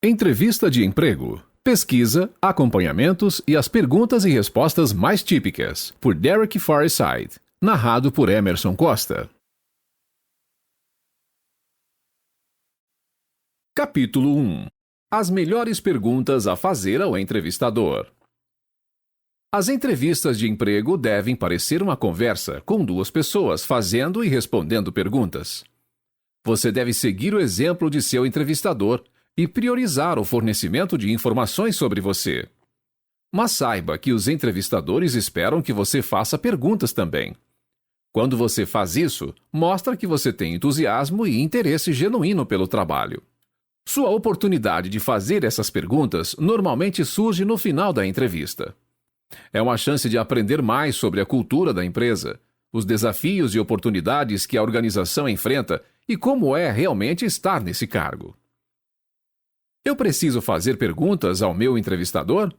Entrevista de emprego. Pesquisa, acompanhamentos e as perguntas e respostas mais típicas, por Derek Fireside. Narrado por Emerson Costa. Capítulo 1. As melhores perguntas a fazer ao entrevistador. As entrevistas de emprego devem parecer uma conversa com duas pessoas fazendo e respondendo perguntas. Você deve seguir o exemplo de seu entrevistador e priorizar o fornecimento de informações sobre você. Mas saiba que os entrevistadores esperam que você faça perguntas também. Quando você faz isso, mostra que você tem entusiasmo e interesse genuíno pelo trabalho. Sua oportunidade de fazer essas perguntas normalmente surge no final da entrevista. É uma chance de aprender mais sobre a cultura da empresa, os desafios e oportunidades que a organização enfrenta e como é realmente estar nesse cargo. Eu preciso fazer perguntas ao meu entrevistador?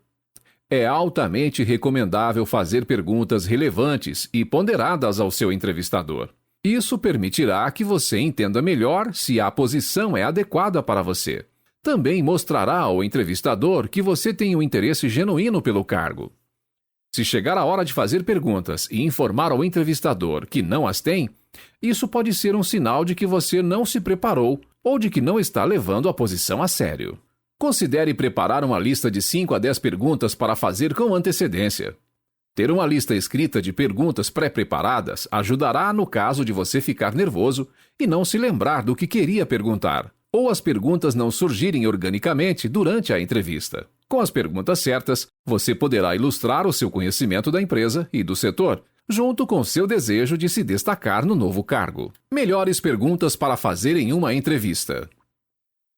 É altamente recomendável fazer perguntas relevantes e ponderadas ao seu entrevistador. Isso permitirá que você entenda melhor se a posição é adequada para você. Também mostrará ao entrevistador que você tem um interesse genuíno pelo cargo. Se chegar a hora de fazer perguntas e informar ao entrevistador que não as tem, isso pode ser um sinal de que você não se preparou ou de que não está levando a posição a sério. Considere preparar uma lista de 5 a 10 perguntas para fazer com antecedência. Ter uma lista escrita de perguntas pré-preparadas ajudará no caso de você ficar nervoso e não se lembrar do que queria perguntar, ou as perguntas não surgirem organicamente durante a entrevista. Com as perguntas certas, você poderá ilustrar o seu conhecimento da empresa e do setor, junto com seu desejo de se destacar no novo cargo. Melhores perguntas para fazer em uma entrevista.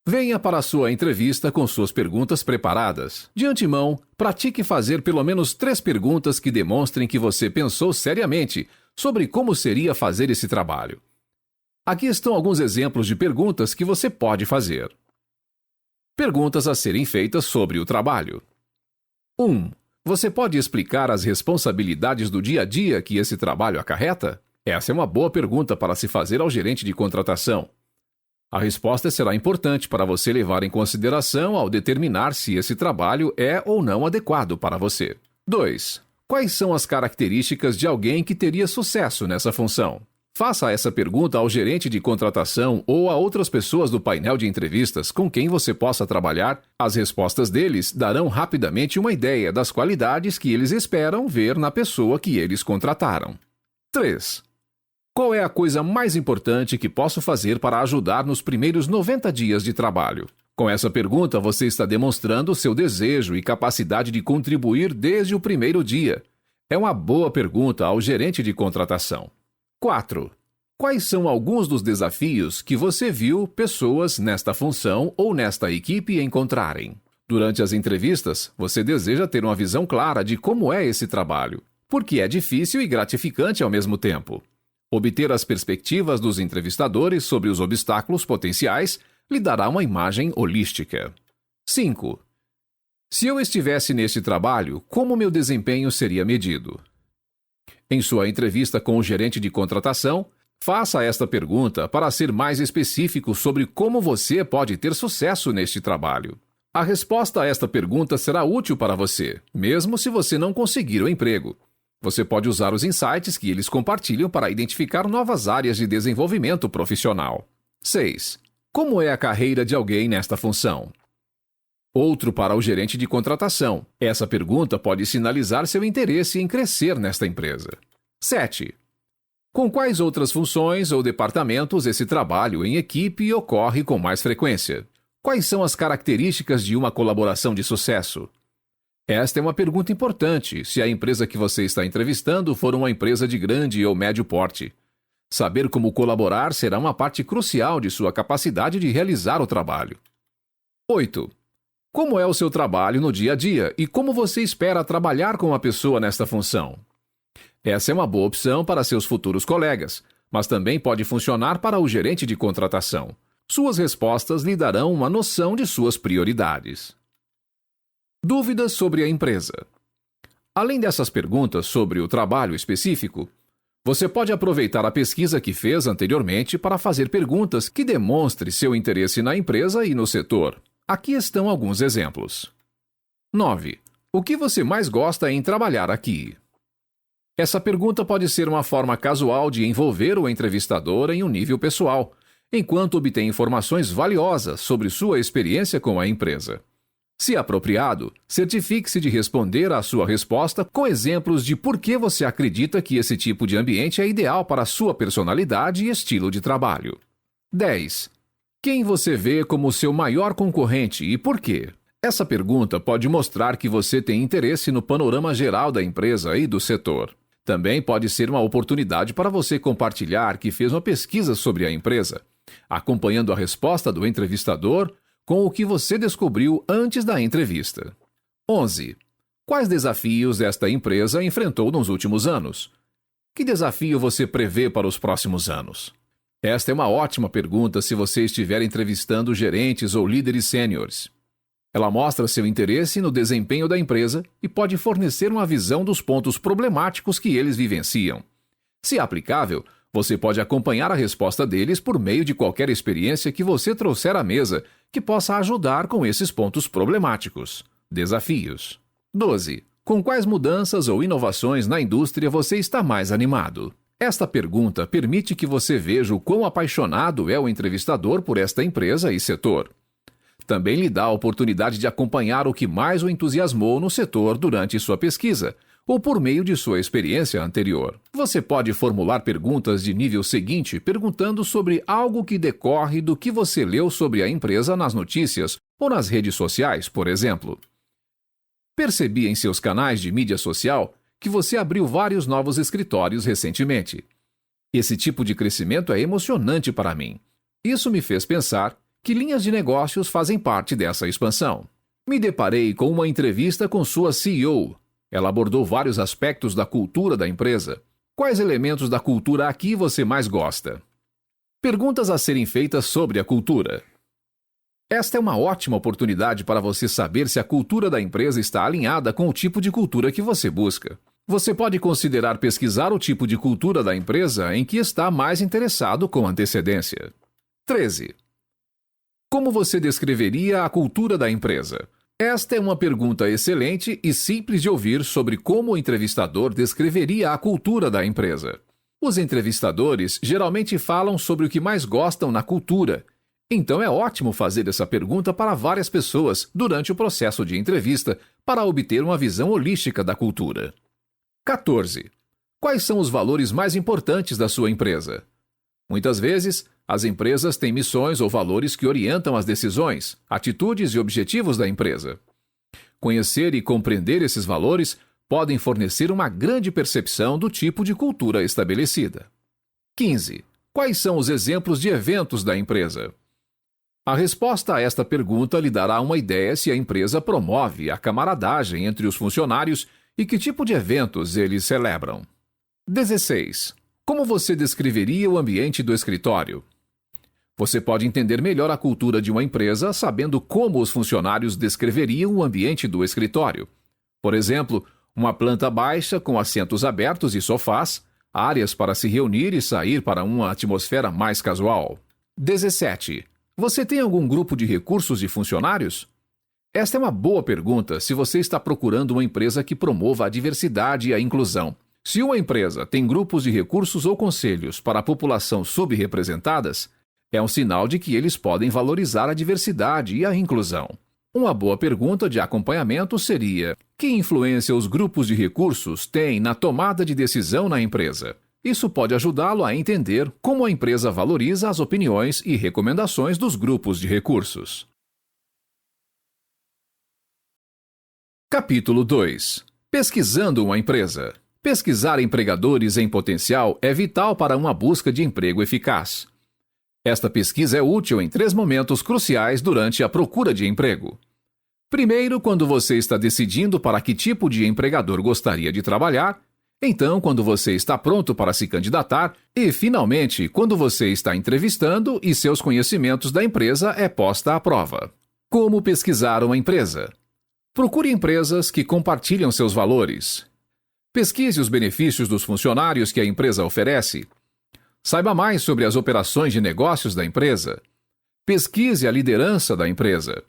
Venha para a sua entrevista com suas perguntas preparadas. De antemão, pratique fazer pelo menos 3 perguntas que demonstrem que você pensou seriamente sobre como seria fazer esse trabalho. Aqui estão alguns exemplos de perguntas que você pode fazer. Perguntas a serem feitas sobre o trabalho. 1. Você pode explicar as responsabilidades do dia a dia que esse trabalho acarreta? Essa é uma boa pergunta para se fazer ao gerente de contratação. A resposta será importante para você levar em consideração ao determinar se esse trabalho é ou não adequado para você. 2. Quais são as características de alguém que teria sucesso nessa função? Faça essa pergunta ao gerente de contratação ou a outras pessoas do painel de entrevistas com quem você possa trabalhar. As respostas deles darão rapidamente uma ideia das qualidades que eles esperam ver na pessoa que eles contrataram. 3. Qual é a coisa mais importante que posso fazer para ajudar nos primeiros 90 dias de trabalho? Com essa pergunta, você está demonstrando seu desejo e capacidade de contribuir desde o primeiro dia. É uma boa pergunta ao gerente de contratação. 4. Quais são alguns dos desafios que você viu pessoas nesta função ou nesta equipe encontrarem? Durante as entrevistas, você deseja ter uma visão clara de como é esse trabalho, porque é difícil e gratificante ao mesmo tempo. Obter as perspectivas dos entrevistadores sobre os obstáculos potenciais lhe dará uma imagem holística. 5. Se eu estivesse neste trabalho, como meu desempenho seria medido? Em sua entrevista com o gerente de contratação, faça esta pergunta para ser mais específico sobre como você pode ter sucesso neste trabalho. A resposta a esta pergunta será útil para você, mesmo se você não conseguir o emprego. Você pode usar os insights que eles compartilham para identificar novas áreas de desenvolvimento profissional. 6. Como é a carreira de alguém nesta função? Outro para o gerente de contratação. Essa pergunta pode sinalizar seu interesse em crescer nesta empresa. 7. Com quais outras funções ou departamentos esse trabalho em equipe ocorre com mais frequência? Quais são as características de uma colaboração de sucesso? Esta é uma pergunta importante se a empresa que você está entrevistando for uma empresa de grande ou médio porte. Saber como colaborar será uma parte crucial de sua capacidade de realizar o trabalho. 8. Como é o seu trabalho no dia a dia e como você espera trabalhar com uma pessoa nesta função? Essa é uma boa opção para seus futuros colegas, mas também pode funcionar para o gerente de contratação. Suas respostas lhe darão uma noção de suas prioridades. Dúvidas sobre a empresa. Além dessas perguntas sobre o trabalho específico, você pode aproveitar a pesquisa que fez anteriormente para fazer perguntas que demonstrem seu interesse na empresa e no setor. Aqui estão alguns exemplos. 9. O que você mais gosta em trabalhar aqui? Essa pergunta pode ser uma forma casual de envolver o entrevistador em um nível pessoal, enquanto obtém informações valiosas sobre sua experiência com a empresa. Se apropriado, certifique-se de responder à sua resposta com exemplos de por que você acredita que esse tipo de ambiente é ideal para a sua personalidade e estilo de trabalho. 10. Quem você vê como seu maior concorrente e por quê? Essa pergunta pode mostrar que você tem interesse no panorama geral da empresa e do setor. Também pode ser uma oportunidade para você compartilhar que fez uma pesquisa sobre a empresa, acompanhando a resposta do entrevistador com o que você descobriu antes da entrevista. 11. Quais desafios esta empresa enfrentou nos últimos anos? Que desafio você prevê para os próximos anos? Esta é uma ótima pergunta se você estiver entrevistando gerentes ou líderes sêniores. Ela mostra seu interesse no desempenho da empresa e pode fornecer uma visão dos pontos problemáticos que eles vivenciam. Se aplicável, você pode acompanhar a resposta deles por meio de qualquer experiência que você trouxer à mesa que possa ajudar com esses pontos problemáticos. Desafios. 12. Com quais mudanças ou inovações na indústria você está mais animado? Esta pergunta permite que você veja o quão apaixonado é o entrevistador por esta empresa e setor. Também lhe dá a oportunidade de acompanhar o que mais o entusiasmou no setor durante sua pesquisa, ou por meio de sua experiência anterior. Você pode formular perguntas de nível seguinte perguntando sobre algo que decorre do que você leu sobre a empresa nas notícias ou nas redes sociais, por exemplo. Percebi em seus canais de mídia social que você abriu vários novos escritórios recentemente. Esse tipo de crescimento é emocionante para mim. Isso me fez pensar que linhas de negócios fazem parte dessa expansão. Me deparei com uma entrevista com sua CEO. Ela abordou vários aspectos da cultura da empresa. Quais elementos da cultura aqui você mais gosta? Perguntas a serem feitas sobre a cultura. Esta é uma ótima oportunidade para você saber se a cultura da empresa está alinhada com o tipo de cultura que você busca. Você pode considerar pesquisar o tipo de cultura da empresa em que está mais interessado com antecedência. 13. Como você descreveria a cultura da empresa? Esta é uma pergunta excelente e simples de ouvir sobre como o entrevistador descreveria a cultura da empresa. Os entrevistadores geralmente falam sobre o que mais gostam na cultura, então é ótimo fazer essa pergunta para várias pessoas durante o processo de entrevista para obter uma visão holística da cultura. 14. Quais são os valores mais importantes da sua empresa? Muitas vezes, as empresas têm missões ou valores que orientam as decisões, atitudes e objetivos da empresa. Conhecer e compreender esses valores podem fornecer uma grande percepção do tipo de cultura estabelecida. 15. Quais são os exemplos de eventos da empresa? A resposta a esta pergunta lhe dará uma ideia se a empresa promove a camaradagem entre os funcionários e que tipo de eventos eles celebram. 16. Como você descreveria o ambiente do escritório? Você pode entender melhor a cultura de uma empresa sabendo como os funcionários descreveriam o ambiente do escritório. Por exemplo, uma planta baixa com assentos abertos e sofás, áreas para se reunir e sair para uma atmosfera mais casual. 17. Você tem algum grupo de recursos de funcionários? Esta é uma boa pergunta se você está procurando uma empresa que promova a diversidade e a inclusão. Se uma empresa tem grupos de recursos ou conselhos para a população subrepresentadas, é um sinal de que eles podem valorizar a diversidade e a inclusão. Uma boa pergunta de acompanhamento seria: que influência os grupos de recursos têm na tomada de decisão na empresa? Isso pode ajudá-lo a entender como a empresa valoriza as opiniões e recomendações dos grupos de recursos. Capítulo 2. Pesquisando uma empresa. Pesquisar empregadores em potencial é vital para uma busca de emprego eficaz. Esta pesquisa é útil em 3 momentos cruciais durante a procura de emprego. Primeiro, quando você está decidindo para que tipo de empregador gostaria de trabalhar. Então, quando você está pronto para se candidatar. E, finalmente, quando você está entrevistando e seus conhecimentos da empresa é posta à prova. Como pesquisar uma empresa? Procure empresas que compartilham seus valores. Pesquise os benefícios dos funcionários que a empresa oferece. Saiba mais sobre as operações de negócios da empresa. Pesquise a liderança da empresa.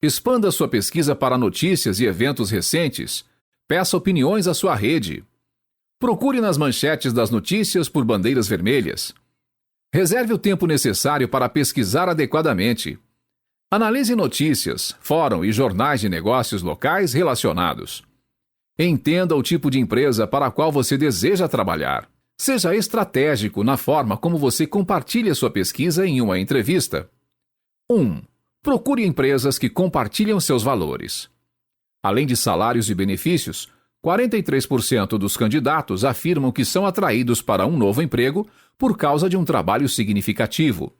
Expanda sua pesquisa para notícias e eventos recentes. Peça opiniões à sua rede. Procure nas manchetes das notícias por bandeiras vermelhas. Reserve o tempo necessário para pesquisar adequadamente. Analise notícias, fórum e jornais de negócios locais relacionados. Entenda o tipo de empresa para a qual você deseja trabalhar. Seja estratégico na forma como você compartilha sua pesquisa em uma entrevista. 1. Procure empresas que compartilham seus valores. Além de salários e benefícios, 43% dos candidatos afirmam que são atraídos para um novo emprego por causa de um trabalho significativo.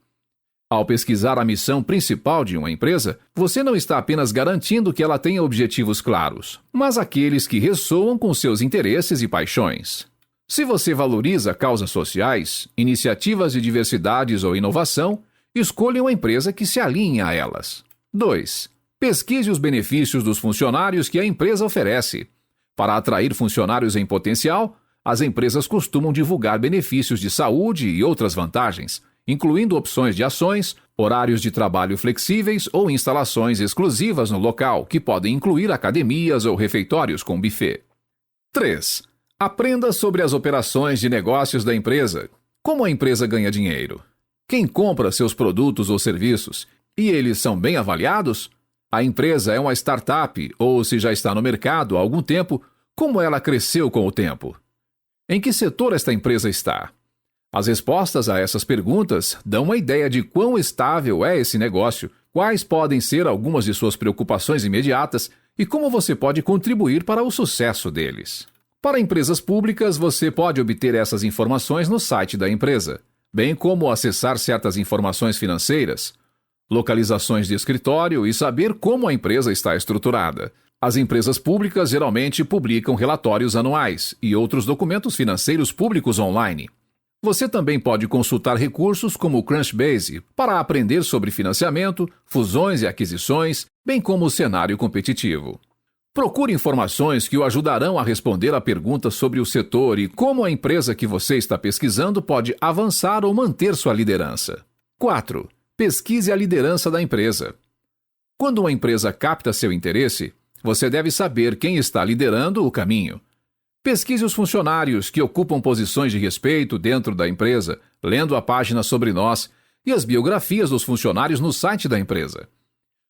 Ao pesquisar a missão principal de uma empresa, você não está apenas garantindo que ela tenha objetivos claros, mas aqueles que ressoam com seus interesses e paixões. Se você valoriza causas sociais, iniciativas de diversidade ou inovação, escolha uma empresa que se alinhe a elas. 2. Pesquise os benefícios dos funcionários que a empresa oferece. Para atrair funcionários em potencial, as empresas costumam divulgar benefícios de saúde e outras vantagens, incluindo opções de ações, horários de trabalho flexíveis ou instalações exclusivas no local, que podem incluir academias ou refeitórios com buffet. 3. Aprenda sobre as operações de negócios da empresa. Como a empresa ganha dinheiro? Quem compra seus produtos ou serviços? E eles são bem avaliados? A empresa é uma startup ou, se já está no mercado há algum tempo, como ela cresceu com o tempo? Em que setor esta empresa está? As respostas a essas perguntas dão uma ideia de quão estável é esse negócio, quais podem ser algumas de suas preocupações imediatas e como você pode contribuir para o sucesso deles. Para empresas públicas, você pode obter essas informações no site da empresa, bem como acessar certas informações financeiras, localizações de escritório e saber como a empresa está estruturada. As empresas públicas geralmente publicam relatórios anuais e outros documentos financeiros públicos online. Você também pode consultar recursos como o Crunchbase para aprender sobre financiamento, fusões e aquisições, bem como o cenário competitivo. Procure informações que o ajudarão a responder a perguntas sobre o setor e como a empresa que você está pesquisando pode avançar ou manter sua liderança. 4. Pesquise a liderança da empresa. Quando uma empresa capta seu interesse, você deve saber quem está liderando o caminho. Pesquise os funcionários que ocupam posições de respeito dentro da empresa, lendo a página sobre nós e as biografias dos funcionários no site da empresa.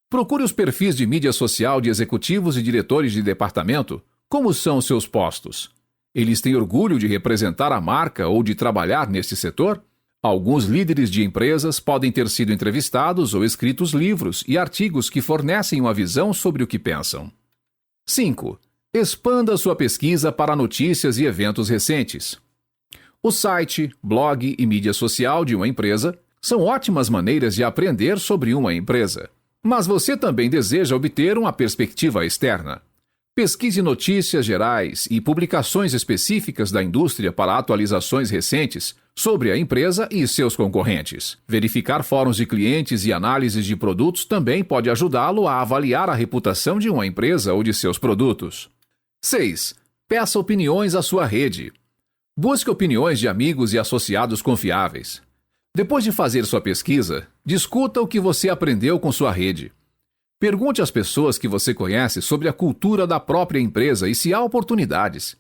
Procure os perfis de mídia social de executivos e diretores de departamento. Como são seus postos? Eles têm orgulho de representar a marca ou de trabalhar neste setor? Alguns líderes de empresas podem ter sido entrevistados ou escritos livros e artigos que fornecem uma visão sobre o que pensam. 5. Expanda sua pesquisa para notícias e eventos recentes. O site, blog e mídia social de uma empresa são ótimas maneiras de aprender sobre uma empresa. Mas você também deseja obter uma perspectiva externa. Pesquise notícias gerais e publicações específicas da indústria para atualizações recentes sobre a empresa e seus concorrentes. Verificar fóruns de clientes e análises de produtos também pode ajudá-lo a avaliar a reputação de uma empresa ou de seus produtos. 6. Peça opiniões à sua rede. Busque opiniões de amigos e associados confiáveis. Depois de fazer sua pesquisa, discuta o que você aprendeu com sua rede. Pergunte às pessoas que você conhece sobre a cultura da própria empresa e se há oportunidades.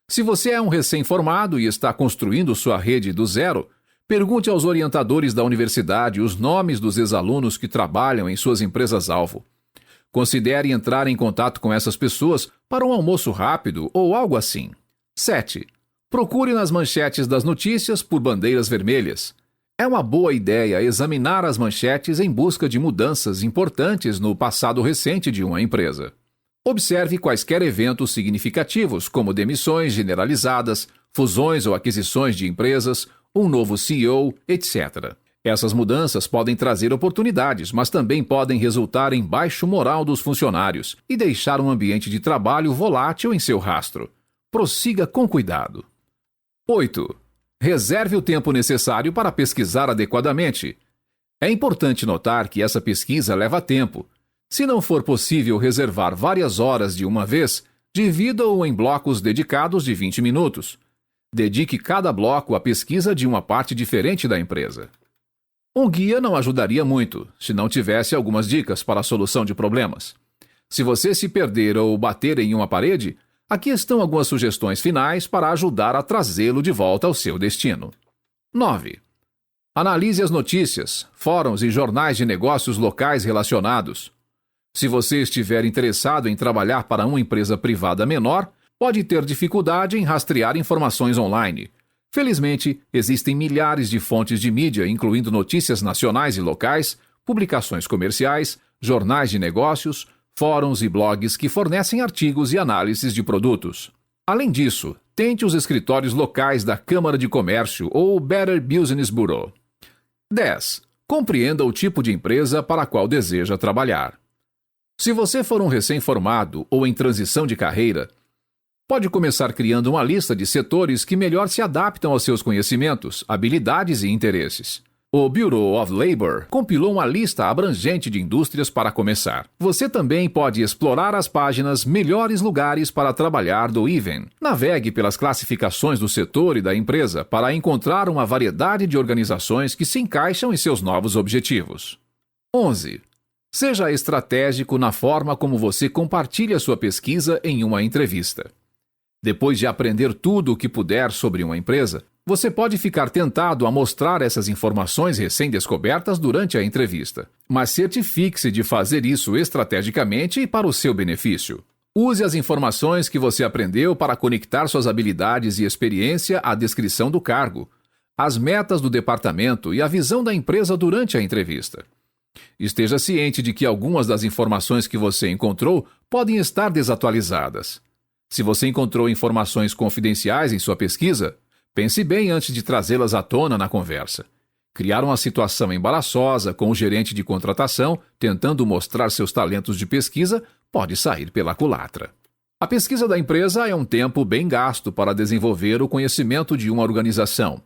Se você é um recém-formado e está construindo sua rede do zero, pergunte aos orientadores da universidade os nomes dos ex-alunos que trabalham em suas empresas-alvo. Considere entrar em contato com essas pessoas para um almoço rápido ou algo assim. 7. Procure nas manchetes das notícias por bandeiras vermelhas. É uma boa ideia examinar as manchetes em busca de mudanças importantes no passado recente de uma empresa. Observe quaisquer eventos significativos, como demissões generalizadas, fusões ou aquisições de empresas, um novo CEO, etc. Essas mudanças podem trazer oportunidades, mas também podem resultar em baixo moral dos funcionários e deixar um ambiente de trabalho volátil em seu rastro. Prossiga com cuidado. 8. Reserve o tempo necessário para pesquisar adequadamente. É importante notar que essa pesquisa leva tempo. Se não for possível reservar várias horas de uma vez, divida-o em blocos dedicados de 20 minutos. Dedique cada bloco à pesquisa de uma parte diferente da empresa. Um guia não ajudaria muito, se não tivesse algumas dicas para a solução de problemas. Se você se perder ou bater em uma parede, aqui estão algumas sugestões finais para ajudar a trazê-lo de volta ao seu destino. 9. Analise as notícias, fóruns e jornais de negócios locais relacionados. Se você estiver interessado em trabalhar para uma empresa privada menor, pode ter dificuldade em rastrear informações online. Felizmente, existem milhares de fontes de mídia, incluindo notícias nacionais e locais, publicações comerciais, jornais de negócios, fóruns e blogs que fornecem artigos e análises de produtos. Além disso, tente os escritórios locais da Câmara de Comércio ou Better Business Bureau. 10. Compreenda o tipo de empresa para a qual deseja trabalhar. Se você for um recém-formado ou em transição de carreira, pode começar criando uma lista de setores que melhor se adaptam aos seus conhecimentos, habilidades e interesses. O Bureau of Labor compilou uma lista abrangente de indústrias para começar. Você também pode explorar as páginas Melhores Lugares para Trabalhar do Even. Navegue pelas classificações do setor e da empresa para encontrar uma variedade de organizações que se encaixam em seus novos objetivos. 11. Seja estratégico na forma como você compartilha sua pesquisa em uma entrevista. Depois de aprender tudo o que puder sobre uma empresa, você pode ficar tentado a mostrar essas informações recém-descobertas durante a entrevista. Mas certifique-se de fazer isso estrategicamente e para o seu benefício. Use as informações que você aprendeu para conectar suas habilidades e experiência à descrição do cargo, às metas do departamento e à visão da empresa durante a entrevista. Esteja ciente de que algumas das informações que você encontrou podem estar desatualizadas. Se você encontrou informações confidenciais em sua pesquisa, pense bem antes de trazê-las à tona na conversa. Criar uma situação embaraçosa com o gerente de contratação tentando mostrar seus talentos de pesquisa pode sair pela culatra. A pesquisa da empresa é um tempo bem gasto para desenvolver o conhecimento de uma organização.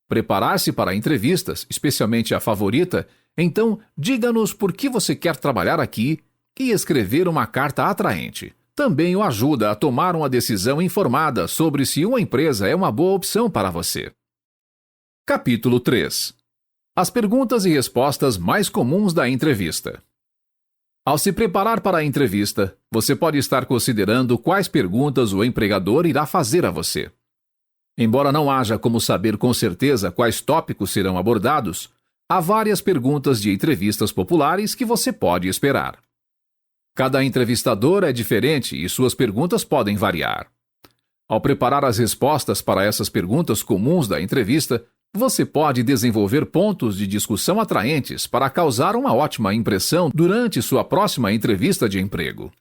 Preparar-se para entrevistas, especialmente a favorita, então diga-nos por que você quer trabalhar aqui e escrever uma carta atraente. Também o ajuda a tomar uma decisão informada sobre se uma empresa é uma boa opção para você. Capítulo 3. As perguntas e respostas mais comuns da entrevista. Ao se preparar para a entrevista, você pode estar considerando quais perguntas o empregador irá fazer a você. Embora não haja como saber com certeza quais tópicos serão abordados, há várias perguntas de entrevistas populares que você pode esperar. Cada entrevistador é diferente e suas perguntas podem variar. Ao preparar as respostas para essas perguntas comuns da entrevista, você pode desenvolver pontos de discussão atraentes para causar uma ótima impressão durante sua próxima entrevista de emprego.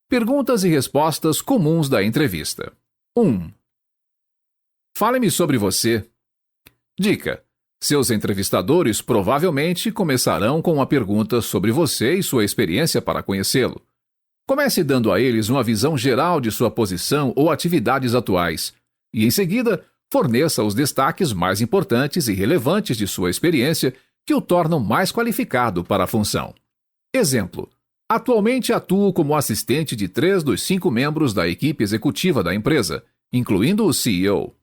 Perguntas e respostas comuns da entrevista. 1. Fale-me sobre você. Dica: seus entrevistadores provavelmente começarão com uma pergunta sobre você e sua experiência para conhecê-lo. Comece dando a eles uma visão geral de sua posição ou atividades atuais, e em seguida, forneça os destaques mais importantes e relevantes de sua experiência que o tornam mais qualificado para a função. Exemplo: atualmente atuo como assistente de 3 dos 5 membros da equipe executiva da empresa, incluindo o CEO.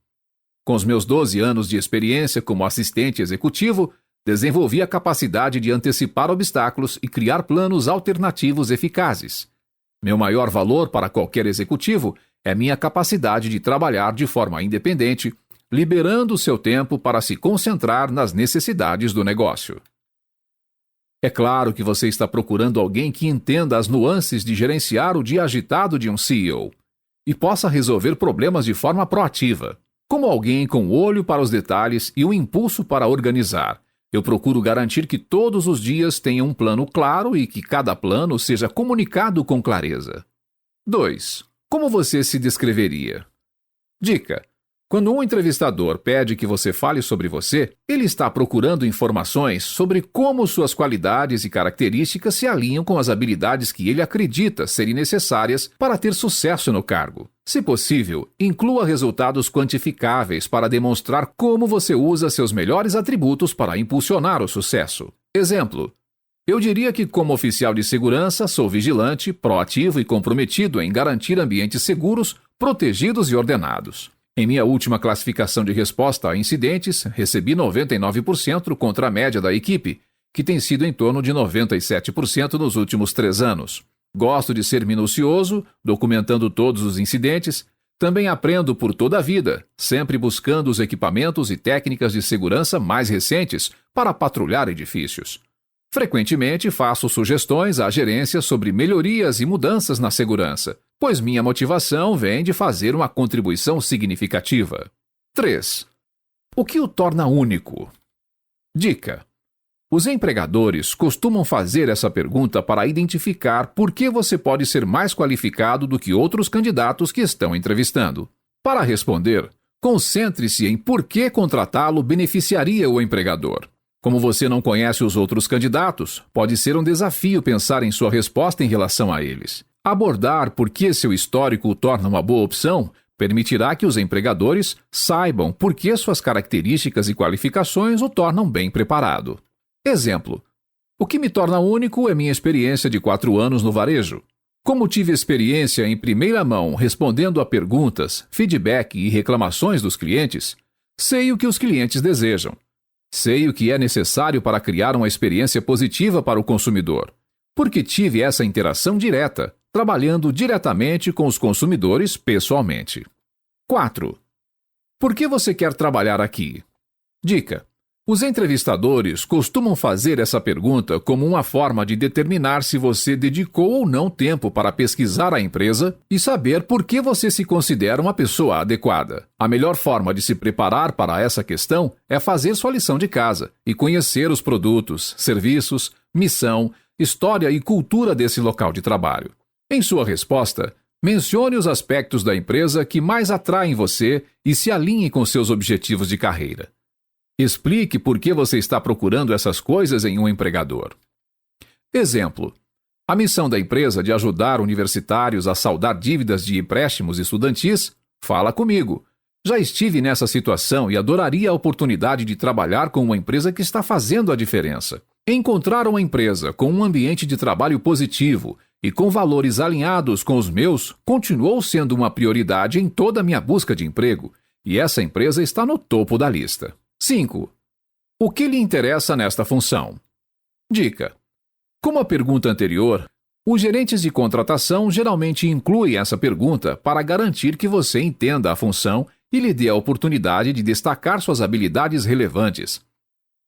Com os meus 12 anos de experiência como assistente executivo, desenvolvi a capacidade de antecipar obstáculos e criar planos alternativos eficazes. Meu maior valor para qualquer executivo é minha capacidade de trabalhar de forma independente, liberando seu tempo para se concentrar nas necessidades do negócio. É claro que você está procurando alguém que entenda as nuances de gerenciar o dia agitado de um CEO e possa resolver problemas de forma proativa. Como alguém com olho para os detalhes e um impulso para organizar, eu procuro garantir que todos os dias tenham um plano claro e que cada plano seja comunicado com clareza. 2. Como você se descreveria? Dica: quando um entrevistador pede que você fale sobre você, ele está procurando informações sobre como suas qualidades e características se alinham com as habilidades que ele acredita serem necessárias para ter sucesso no cargo. Se possível, inclua resultados quantificáveis para demonstrar como você usa seus melhores atributos para impulsionar o sucesso. Exemplo: Eu diria que, como oficial de segurança, sou vigilante, proativo e comprometido em garantir ambientes seguros, protegidos e ordenados. Em minha última classificação de resposta a incidentes, recebi 99% contra a média da equipe, que tem sido em torno de 97% nos últimos 3 anos. Gosto de ser minucioso, documentando todos os incidentes. Também aprendo por toda a vida, sempre buscando os equipamentos e técnicas de segurança mais recentes para patrulhar edifícios. Frequentemente faço sugestões à gerência sobre melhorias e mudanças na segurança, pois minha motivação vem de fazer uma contribuição significativa. 3. O que o torna único? Dica: os empregadores costumam fazer essa pergunta para identificar por que você pode ser mais qualificado do que outros candidatos que estão entrevistando. Para responder, concentre-se em por que contratá-lo beneficiaria o empregador. Como você não conhece os outros candidatos, pode ser um desafio pensar em sua resposta em relação a eles. Abordar por que seu histórico o torna uma boa opção permitirá que os empregadores saibam por que suas características e qualificações o tornam bem preparado. Exemplo: o que me torna único é minha experiência de 4 anos no varejo. Como tive experiência em primeira mão respondendo a perguntas, feedback e reclamações dos clientes, sei o que os clientes desejam. Sei o que é necessário para criar uma experiência positiva para o consumidor, porque tive essa interação direta, trabalhando diretamente com os consumidores pessoalmente. 4. Por que você quer trabalhar aqui? Dica: os entrevistadores costumam fazer essa pergunta como uma forma de determinar se você dedicou ou não tempo para pesquisar a empresa e saber por que você se considera uma pessoa adequada. A melhor forma de se preparar para essa questão é fazer sua lição de casa e conhecer os produtos, serviços, missão, história e cultura desse local de trabalho. Em sua resposta, mencione os aspectos da empresa que mais atraem você e se alinhem com seus objetivos de carreira. Explique por que você está procurando essas coisas em um empregador. Exemplo: a missão da empresa de ajudar universitários a saldar dívidas de empréstimos estudantis fala comigo. Já estive nessa situação e adoraria a oportunidade de trabalhar com uma empresa que está fazendo a diferença. Encontrar uma empresa com um ambiente de trabalho positivo e com valores alinhados com os meus continuou sendo uma prioridade em toda a minha busca de emprego, e essa empresa está no topo da lista. 5. O que lhe interessa nesta função? Dica: como a pergunta anterior, os gerentes de contratação geralmente incluem essa pergunta para garantir que você entenda a função e lhe dê a oportunidade de destacar suas habilidades relevantes.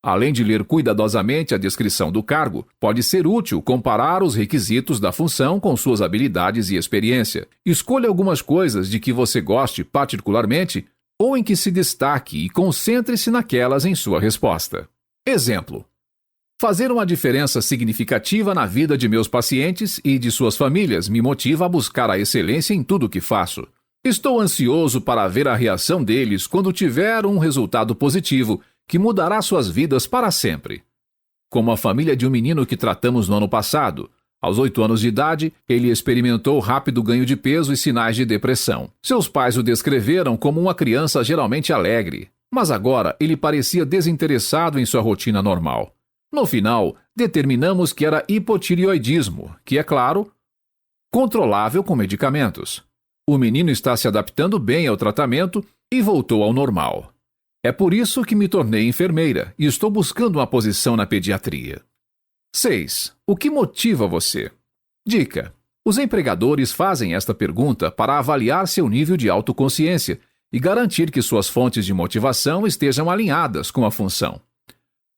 Além de ler cuidadosamente a descrição do cargo, pode ser útil comparar os requisitos da função com suas habilidades e experiência. Escolha algumas coisas de que você goste particularmente ou em que se destaque e concentre-se naquelas em sua resposta. Exemplo: fazer uma diferença significativa na vida de meus pacientes e de suas famílias me motiva a buscar a excelência em tudo o que faço. Estou ansioso para ver a reação deles quando tiver um resultado positivo que mudará suas vidas para sempre. Como a família de um menino que tratamos no ano passado. Aos 8 anos de idade, ele experimentou rápido ganho de peso e sinais de depressão. Seus pais o descreveram como uma criança geralmente alegre, mas agora ele parecia desinteressado em sua rotina normal. No final, determinamos que era hipotireoidismo, que é claro, controlável com medicamentos. O menino está se adaptando bem ao tratamento e voltou ao normal. É por isso que me tornei enfermeira e estou buscando uma posição na pediatria. 6. O que motiva você? Dica: os empregadores fazem esta pergunta para avaliar seu nível de autoconsciência e garantir que suas fontes de motivação estejam alinhadas com a função.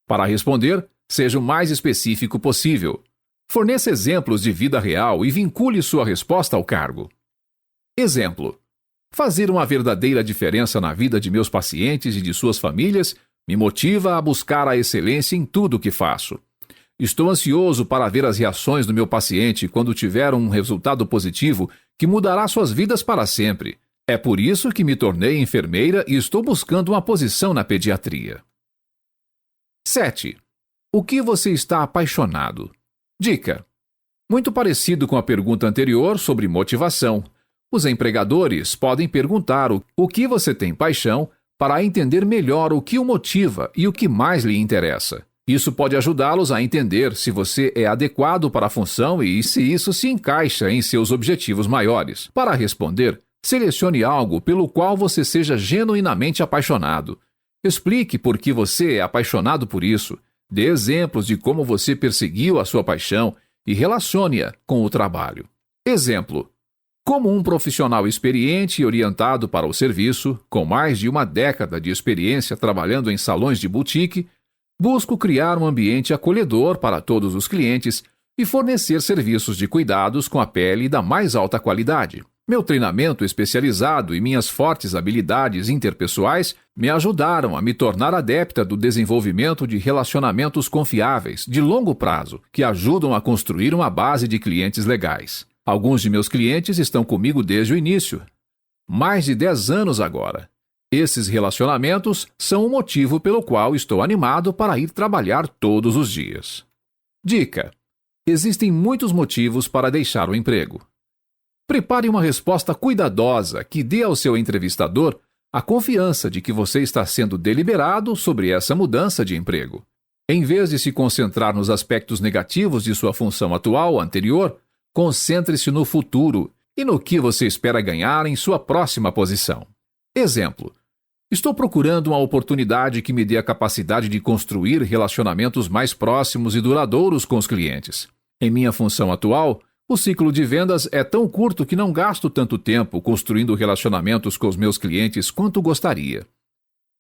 Para responder, seja o mais específico possível. Forneça exemplos de vida real e vincule sua resposta ao cargo. Exemplo: fazer uma verdadeira diferença na vida de meus pacientes e de suas famílias me motiva a buscar a excelência em tudo o que faço. Estou ansioso para ver as reações do meu paciente quando tiver um resultado positivo que mudará suas vidas para sempre. É por isso que me tornei enfermeira e estou buscando uma posição na pediatria. 7. O que você está apaixonado? Dica: muito parecido com a pergunta anterior sobre motivação. Os empregadores podem perguntar o que você tem paixão para entender melhor o que o motiva e o que mais lhe interessa. Isso pode ajudá-los a entender se você é adequado para a função e se isso se encaixa em seus objetivos maiores. Para responder, selecione algo pelo qual você seja genuinamente apaixonado. Explique por que você é apaixonado por isso. Dê exemplos de como você perseguiu a sua paixão e relacione-a com o trabalho. Exemplo: como um profissional experiente e orientado para o serviço, com mais de uma década de experiência trabalhando em salões de boutique, busco criar um ambiente acolhedor para todos os clientes e fornecer serviços de cuidados com a pele da mais alta qualidade. Meu treinamento especializado e minhas fortes habilidades interpessoais me ajudaram a me tornar adepta do desenvolvimento de relacionamentos confiáveis, de longo prazo, que ajudam a construir uma base de clientes legais. Alguns de meus clientes estão comigo desde o início. Mais de 10 anos agora. Esses relacionamentos são o motivo pelo qual estou animado para ir trabalhar todos os dias. Dica: existem muitos motivos para deixar o emprego. Prepare uma resposta cuidadosa que dê ao seu entrevistador a confiança de que você está sendo deliberado sobre essa mudança de emprego. Em vez de se concentrar nos aspectos negativos de sua função atual anterior, concentre-se no futuro e no que você espera ganhar em sua próxima posição. Exemplo: estou procurando uma oportunidade que me dê a capacidade de construir relacionamentos mais próximos e duradouros com os clientes. Em minha função atual, o ciclo de vendas é tão curto que não gasto tanto tempo construindo relacionamentos com os meus clientes quanto gostaria.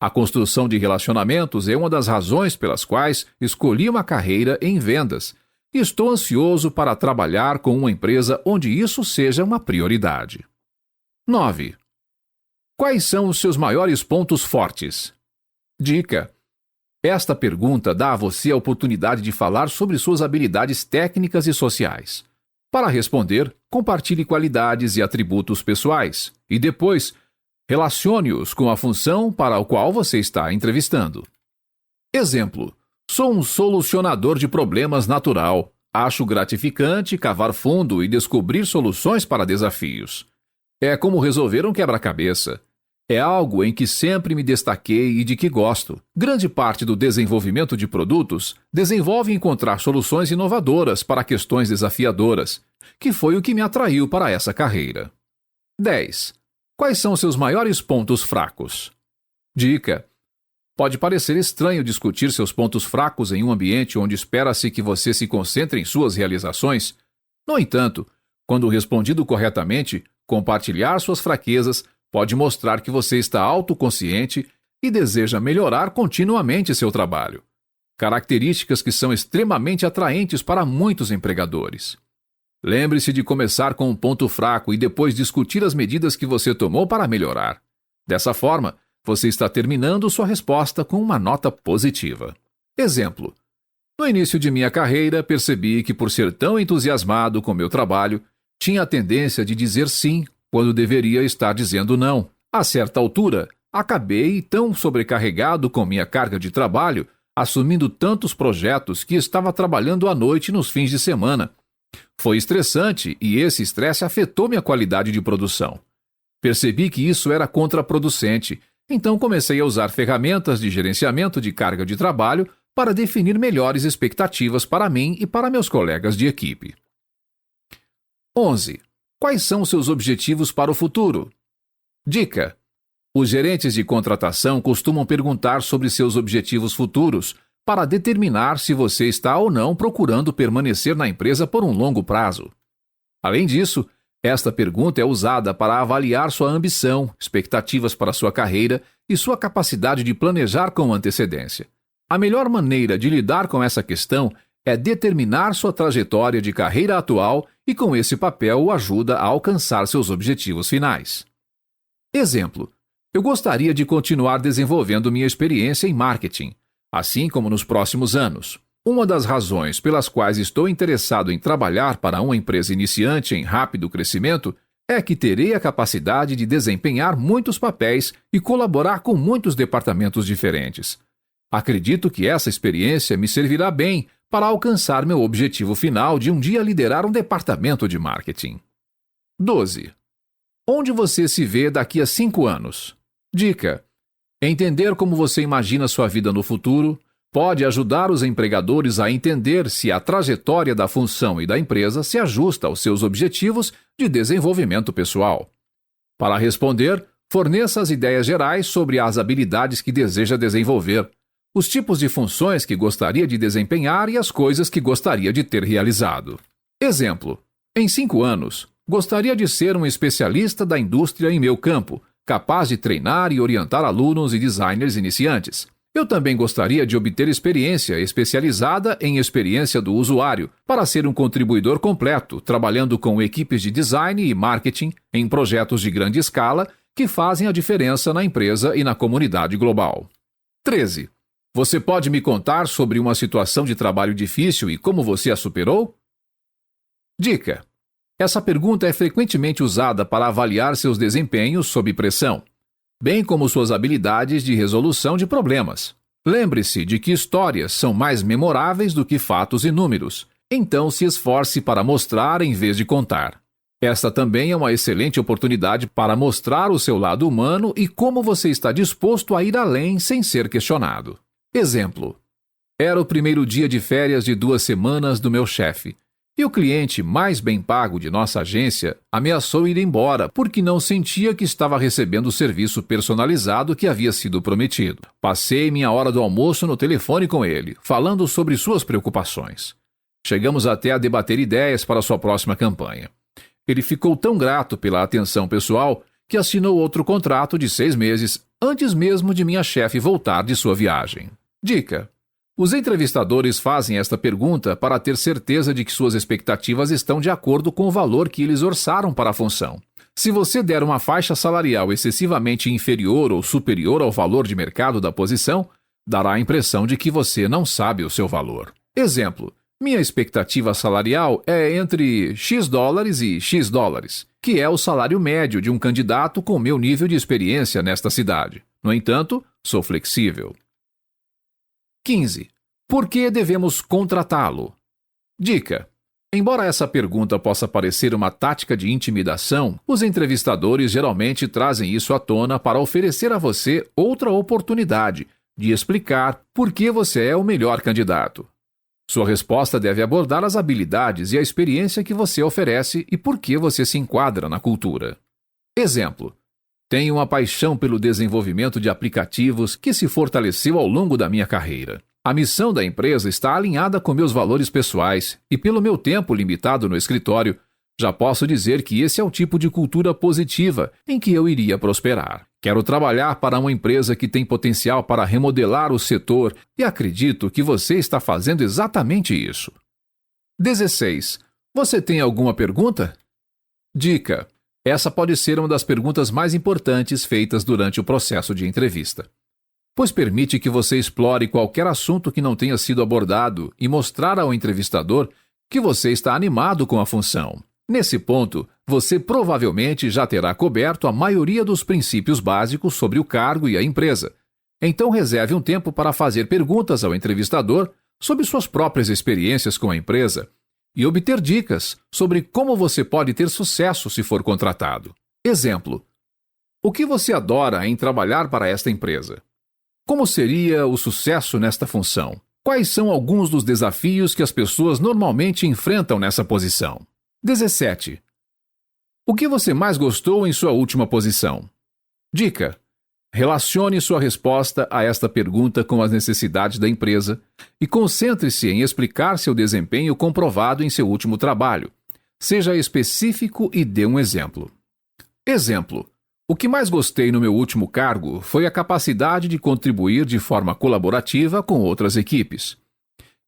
A construção de relacionamentos é uma das razões pelas quais escolhi uma carreira em vendas e estou ansioso para trabalhar com uma empresa onde isso seja uma prioridade. 9. Quais são os seus maiores pontos fortes? Dica: esta pergunta dá a você a oportunidade de falar sobre suas habilidades técnicas e sociais. Para responder, compartilhe qualidades e atributos pessoais e depois relacione-os com a função para a qual você está entrevistando. Exemplo: sou um solucionador de problemas natural. Acho gratificante cavar fundo e descobrir soluções para desafios. É como resolver um quebra-cabeça. É algo em que sempre me destaquei e de que gosto. Grande parte do desenvolvimento de produtos desenvolve encontrar soluções inovadoras para questões desafiadoras, que foi o que me atraiu para essa carreira. 10. Quais são seus maiores pontos fracos? Dica: pode parecer estranho discutir seus pontos fracos em um ambiente onde espera-se que você se concentre em suas realizações. No entanto, quando respondido corretamente, compartilhar suas fraquezas pode mostrar que você está autoconsciente e deseja melhorar continuamente seu trabalho. Características que são extremamente atraentes para muitos empregadores. Lembre-se de começar com um ponto fraco e depois discutir as medidas que você tomou para melhorar. Dessa forma, você está terminando sua resposta com uma nota positiva. Exemplo: no início de minha carreira, percebi que, por ser tão entusiasmado com meu trabalho, tinha a tendência de dizer sim quando deveria estar dizendo não. A certa altura, acabei tão sobrecarregado com minha carga de trabalho, assumindo tantos projetos que estava trabalhando à noite nos fins de semana. Foi estressante e esse estresse afetou minha qualidade de produção. Percebi que isso era contraproducente, então comecei a usar ferramentas de gerenciamento de carga de trabalho para definir melhores expectativas para mim e para meus colegas de equipe. 11. Quais são seus objetivos para o futuro? Dica: os gerentes de contratação costumam perguntar sobre seus objetivos futuros para determinar se você está ou não procurando permanecer na empresa por um longo prazo. Além disso, esta pergunta é usada para avaliar sua ambição, expectativas para sua carreira e sua capacidade de planejar com antecedência. A melhor maneira de lidar com essa questão é determinar sua trajetória de carreira atual e com esse papel o ajuda a alcançar seus objetivos finais. Exemplo: eu gostaria de continuar desenvolvendo minha experiência em marketing, assim como nos próximos anos. Uma das razões pelas quais estou interessado em trabalhar para uma empresa iniciante em rápido crescimento é que terei a capacidade de desempenhar muitos papéis e colaborar com muitos departamentos diferentes. Acredito que essa experiência me servirá bem para alcançar meu objetivo final de um dia liderar um departamento de marketing. 12. Onde você se vê daqui a 5 anos? Dica: entender como você imagina sua vida no futuro pode ajudar os empregadores a entender se a trajetória da função e da empresa se ajusta aos seus objetivos de desenvolvimento pessoal. Para responder, forneça as ideias gerais sobre as habilidades que deseja desenvolver, os tipos de funções que gostaria de desempenhar e as coisas que gostaria de ter realizado. Exemplo: em 5 anos, gostaria de ser um especialista da indústria em meu campo, capaz de treinar e orientar alunos e designers iniciantes. Eu também gostaria de obter experiência especializada em experiência do usuário, para ser um contribuidor completo, trabalhando com equipes de design e marketing em projetos de grande escala que fazem a diferença na empresa e na comunidade global. 13. Você pode me contar sobre uma situação de trabalho difícil e como você a superou? Dica: essa pergunta é frequentemente usada para avaliar seus desempenhos sob pressão, bem como suas habilidades de resolução de problemas. Lembre-se de que histórias são mais memoráveis do que fatos e números, então se esforce para mostrar em vez de contar. Esta também é uma excelente oportunidade para mostrar o seu lado humano e como você está disposto a ir além sem ser questionado. Exemplo: era o primeiro dia de férias de 2 semanas do meu chefe, e o cliente mais bem pago de nossa agência ameaçou ir embora porque não sentia que estava recebendo o serviço personalizado que havia sido prometido. Passei minha hora do almoço no telefone com ele, falando sobre suas preocupações. Chegamos até a debater ideias para sua próxima campanha. Ele ficou tão grato pela atenção pessoal que assinou outro contrato de 6 meses antes mesmo de minha chefe voltar de sua viagem. Dica: os entrevistadores fazem esta pergunta para ter certeza de que suas expectativas estão de acordo com o valor que eles orçaram para a função. Se você der uma faixa salarial excessivamente inferior ou superior ao valor de mercado da posição, dará a impressão de que você não sabe o seu valor. Exemplo: minha expectativa salarial é entre X dólares e X dólares, que é o salário médio de um candidato com meu nível de experiência nesta cidade. No entanto, sou flexível. 15. Por que devemos contratá-lo? Dica: embora essa pergunta possa parecer uma tática de intimidação, os entrevistadores geralmente trazem isso à tona para oferecer a você outra oportunidade de explicar por que você é o melhor candidato. Sua resposta deve abordar as habilidades e a experiência que você oferece e por que você se enquadra na cultura. Exemplo: tenho uma paixão pelo desenvolvimento de aplicativos que se fortaleceu ao longo da minha carreira. A missão da empresa está alinhada com meus valores pessoais e, pelo meu tempo limitado no escritório, já posso dizer que esse é o tipo de cultura positiva em que eu iria prosperar. Quero trabalhar para uma empresa que tem potencial para remodelar o setor e acredito que você está fazendo exatamente isso. 16. Você tem alguma pergunta? Dica: essa pode ser uma das perguntas mais importantes feitas durante o processo de entrevista, pois permite que você explore qualquer assunto que não tenha sido abordado e mostrar ao entrevistador que você está animado com a função. Nesse ponto, você provavelmente já terá coberto a maioria dos princípios básicos sobre o cargo e a empresa. Então reserve um tempo para fazer perguntas ao entrevistador sobre suas próprias experiências com a empresa e obter dicas sobre como você pode ter sucesso se for contratado. Exemplo: o que você adora em trabalhar para esta empresa? Como seria o sucesso nesta função? Quais são alguns dos desafios que as pessoas normalmente enfrentam nessa posição? 17. O que você mais gostou em sua última posição? Dica: relacione sua resposta a esta pergunta com as necessidades da empresa e concentre-se em explicar seu desempenho comprovado em seu último trabalho. Seja específico e dê um exemplo. Exemplo: o que mais gostei no meu último cargo foi a capacidade de contribuir de forma colaborativa com outras equipes.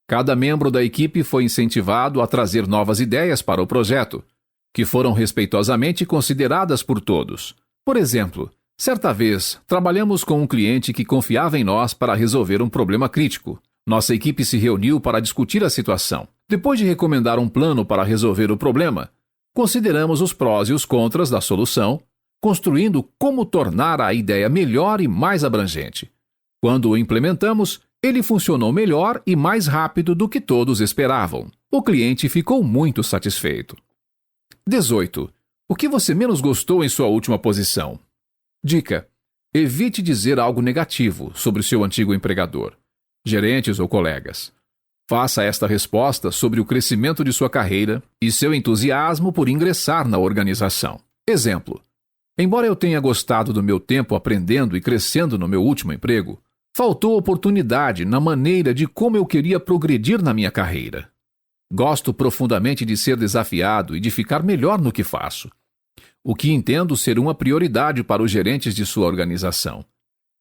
Cada membro da equipe foi incentivado a trazer novas ideias para o projeto, que foram respeitosamente consideradas por todos. Por exemplo, certa vez, trabalhamos com um cliente que confiava em nós para resolver um problema crítico. Nossa equipe se reuniu para discutir a situação. Depois de recomendar um plano para resolver o problema, consideramos os prós e os contras da solução, construindo como tornar a ideia melhor e mais abrangente. Quando o implementamos, ele funcionou melhor e mais rápido do que todos esperavam. O cliente ficou muito satisfeito. 18. O que você menos gostou em sua última posição? Dica: evite dizer algo negativo sobre o seu antigo empregador. gerentes ou colegas. Faça esta resposta sobre o crescimento de sua carreira e seu entusiasmo por ingressar na organização. Exemplo: embora eu tenha gostado do meu tempo aprendendo e crescendo no meu último emprego, faltou oportunidade na maneira de como eu queria progredir na minha carreira. Gosto profundamente de ser desafiado e de ficar melhor no que faço, o que entendo ser uma prioridade para os gerentes de sua organização.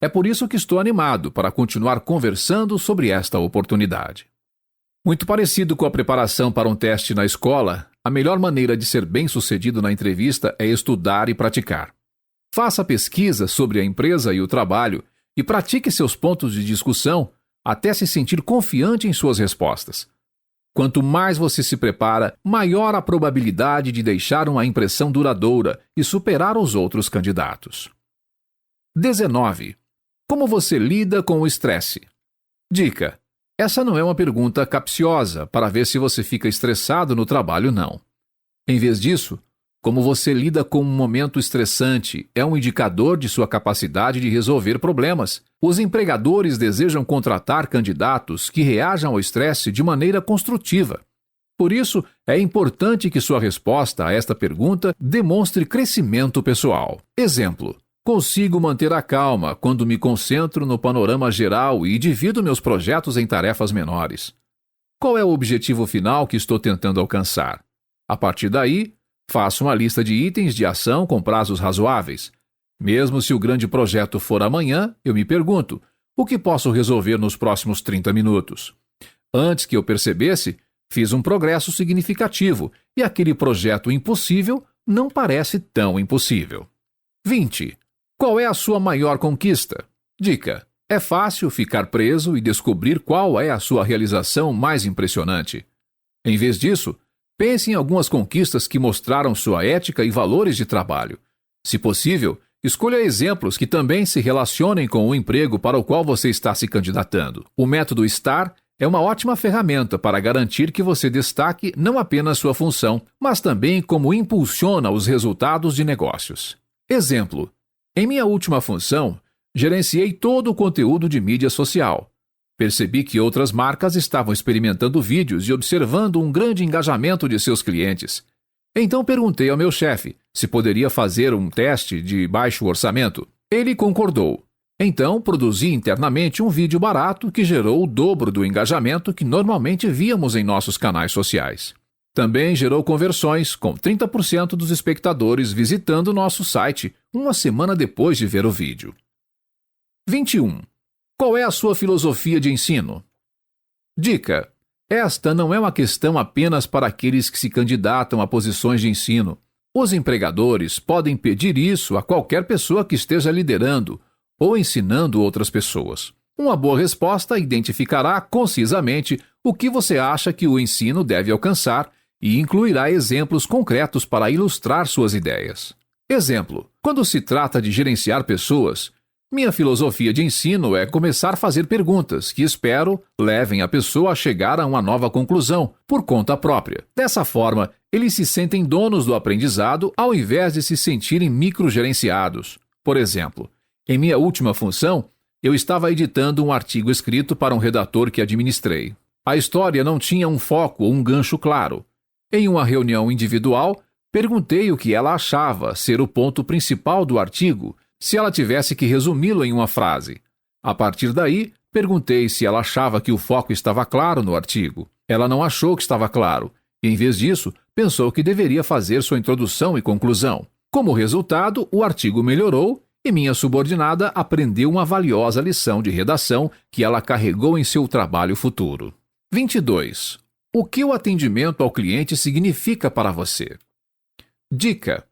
É por isso que estou animado para continuar conversando sobre esta oportunidade. Muito parecido com a preparação para um teste na escola, a melhor maneira de ser bem-sucedido na entrevista é estudar e praticar. Faça pesquisa sobre a empresa e o trabalho e pratique seus pontos de discussão até se sentir confiante em suas respostas. Quanto mais você se prepara, maior a probabilidade de deixar uma impressão duradoura e superar os outros candidatos. 19. Como você lida com o estresse? Dica: essa não é uma pergunta capciosa para ver se você fica estressado no trabalho, não. Em vez disso, como você lida com um momento estressante é um indicador de sua capacidade de resolver problemas. Os empregadores desejam contratar candidatos que reajam ao estresse de maneira construtiva. Por isso, é importante que sua resposta a esta pergunta demonstre crescimento pessoal. Exemplo: consigo manter a calma quando me concentro no panorama geral e divido meus projetos em tarefas menores. Qual é o objetivo final que estou tentando alcançar? A partir daí, faço uma lista de itens de ação com prazos razoáveis. Mesmo se o grande projeto for amanhã, eu me pergunto: o que posso resolver nos próximos 30 minutos? Antes que eu percebesse, fiz um progresso significativo e aquele projeto impossível não parece tão impossível. 20. Qual é a sua maior conquista? Dica: é fácil ficar preso e descobrir qual é a sua realização mais impressionante. Em vez disso, pense em algumas conquistas que mostraram sua ética e valores de trabalho. Se possível, escolha exemplos que também se relacionem com o emprego para o qual você está se candidatando. O método STAR é uma ótima ferramenta para garantir que você destaque não apenas sua função, mas também como impulsiona os resultados de negócios. Exemplo: em minha última função, gerenciei todo o conteúdo de mídia social. Percebi que outras marcas estavam experimentando vídeos e observando um grande engajamento de seus clientes. Então perguntei ao meu chefe se poderia fazer um teste de baixo orçamento. Ele concordou. Então produzi internamente um vídeo barato que gerou o dobro do engajamento que normalmente víamos em nossos canais sociais. Também gerou conversões, com 30% dos espectadores visitando nosso site uma semana depois de ver o vídeo. 21. Qual é a sua filosofia de ensino? Dica: esta não é uma questão apenas para aqueles que se candidatam a posições de ensino. Os empregadores podem pedir isso a qualquer pessoa que esteja liderando ou ensinando outras pessoas. Uma boa resposta identificará concisamente o que você acha que o ensino deve alcançar e incluirá exemplos concretos para ilustrar suas ideias. Exemplo: quando se trata de gerenciar pessoas, minha filosofia de ensino é começar a fazer perguntas que espero levem a pessoa a chegar a uma nova conclusão, por conta própria. Dessa forma, eles se sentem donos do aprendizado ao invés de se sentirem microgerenciados. Por exemplo, em minha última função, eu estava editando um artigo escrito para um redator que administrei. A história não tinha um foco ou um gancho claro. Em uma reunião individual, perguntei o que ela achava ser o ponto principal do artigo, se ela tivesse que resumi-lo em uma frase. A partir daí, perguntei se ela achava que o foco estava claro no artigo. Ela não achou que estava claro, e em vez disso, pensou que deveria fazer sua introdução e conclusão. Como resultado, o artigo melhorou e minha subordinada aprendeu uma valiosa lição de redação que ela carregou em seu trabalho futuro. 22. O que o atendimento ao cliente significa para você? Dica: